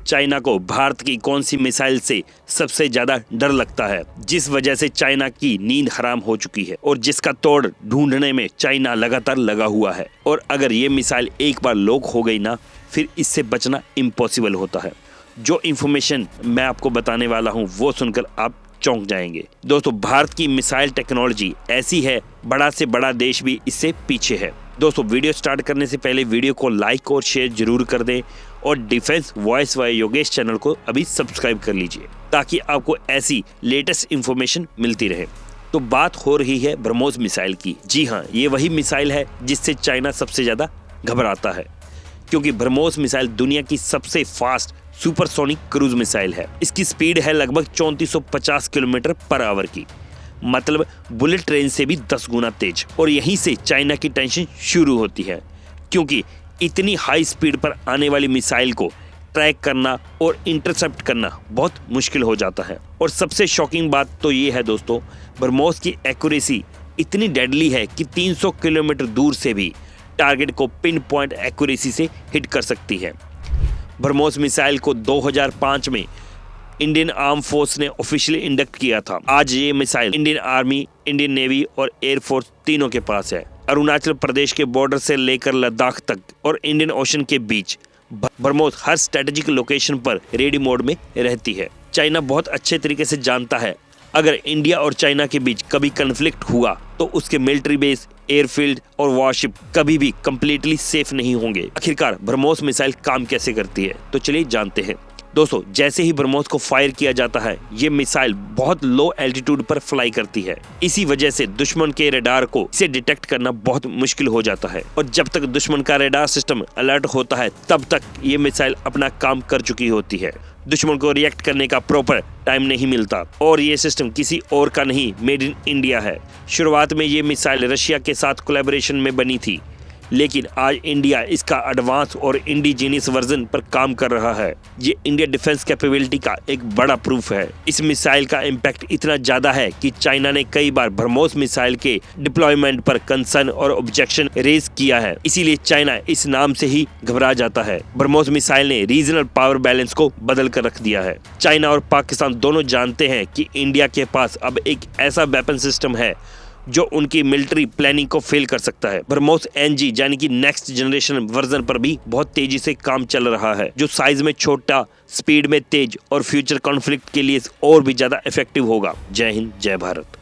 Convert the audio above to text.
China को भारत की कौन सी मिसाइल से सबसे ज्यादा डर लगता है, जिस वजह से चाइना की नींद हराम हो चुकी है और जिसका तोड़ ढूंढने में चाइना लगातार लगा हुआ है। और अगर ये मिसाइल एक बार लॉक हो गई ना, फिर इससे बचना इम्पॉसिबल होता है। जो इन्फॉर्मेशन मैं आपको बताने वाला हूँ वो सुनकर आप चौंक जाएंगे। दोस्तों, भारत की मिसाइल टेक्नोलॉजी ऐसी है, बड़ा से बड़ा देश भी इससे पीछे है। दोस्तों, वीडियो स्टार्ट करने से पहले वीडियो को लाइक और शेयर जरूर कर दें और defence voice bye Yogesh channel को अभी सब्सक्राइब कर लीजिए ताकि आपको ऐसी लेटेस्ट इन्फॉर्मेशन मिलती रहे। तो बात हो रही है ब्रह्मोस मिसाइल की। जी हाँ, ये वही मिसाइल है जिससे चाइना सबसे ज़्यादा घबराता है, क्योंकि ब्रह्मोस मिसाइल दुनिया की सबसे फास्ट सुपरसोनिक क्रूज मिसाइल है। इसकी स्पीड है लगभग 3450 किलोमीटर पर आवर की, मतलब बुलेट ट्रेन से भी 10 गुना तेज। और यहीं से चाइना की टेंशन शुरू होती है, क्योंकि इतनी हाई स्पीड पर आने वाली मिसाइल को ट्रैक करना और इंटरसेप्ट करना बहुत मुश्किल हो जाता है। और सबसे शॉकिंग बात तो ये है दोस्तों, ब्रह्मोस की एक्यूरेसी इतनी डेडली है कि 300 किलोमीटर दूर से भी टारगेट को पिन पॉइंट एक्यूरेसी से हिट कर सकती है। ब्रह्मोस मिसाइल को 2005 में इंडियन आर्म फोर्स ने ऑफिशियली इंडक्ट किया था। आज ये missile Indian army, Indian navy और एयरफोर्स तीनों के पास है। अरुणाचल प्रदेश के बॉर्डर से लेकर लद्दाख तक और इंडियन ओशन के बीच ब्रह्मोस हर स्ट्रेटेजिक लोकेशन पर रेडी मोड में रहती है। चाइना बहुत अच्छे तरीके से जानता है, अगर इंडिया और चाइना के बीच कभी कन्फ्लिक्ट हुआ तो उसके मिलिट्री बेस, एयरफील्ड और वॉरशिप कभी भी कंप्लीटली सेफ नहीं होंगे। आखिरकार ब्रह्मोस मिसाइल काम कैसे करती है, तो चलिए जानते हैं। दोस्तों, जैसे ही ब्रह्मोस को फायर किया जाता है, ये मिसाइल बहुत लो एल्टीट्यूड पर फ्लाई करती है। इसी वजह से दुश्मन के रडार को इसे डिटेक्ट करना बहुत मुश्किल हो जाता है। और जब तक दुश्मन का रडार सिस्टम अलर्ट होता है, तब तक ये मिसाइल अपना काम कर चुकी होती है। दुश्मन को रिएक्ट करने का प्रॉपर टाइम नहीं मिलता और ये सिस्टम किसी और का नहीं, मेड इन इंडिया है। शुरुआत में ये मिसाइल रशिया के साथ कोलैबोरेशन में बनी थी, लेकिन आज इंडिया इसका एडवांस और इंडिजीनियस वर्जन पर काम कर रहा है। ये इंडिया डिफेंस कैपेबिलिटी का एक बड़ा प्रूफ है। इस मिसाइल का इम्पैक्ट इतना ज्यादा है कि चाइना ने कई बार ब्रह्मोस मिसाइल के डिप्लॉयमेंट पर कंसर्न और ऑब्जेक्शन रेज किया है। इसीलिए चाइना इस नाम से ही घबरा जाता है। ब्रह्मोस मिसाइल ने रीजनल पावर बैलेंस को बदल कर रख दिया है। चाइना और पाकिस्तान दोनों जानते हैं कि इंडिया के पास अब एक ऐसा वेपन सिस्टम है जो उनकी मिलिट्री प्लानिंग को फेल कर सकता है। ब्रह्मोस एनजी यानी कि नेक्स्ट जनरेशन वर्जन पर भी बहुत तेजी से काम चल रहा है, जो साइज में छोटा, स्पीड में तेज और फ्यूचर कॉन्फ्लिक्ट के लिए और भी ज्यादा इफेक्टिव होगा। जय हिंद, जय भारत।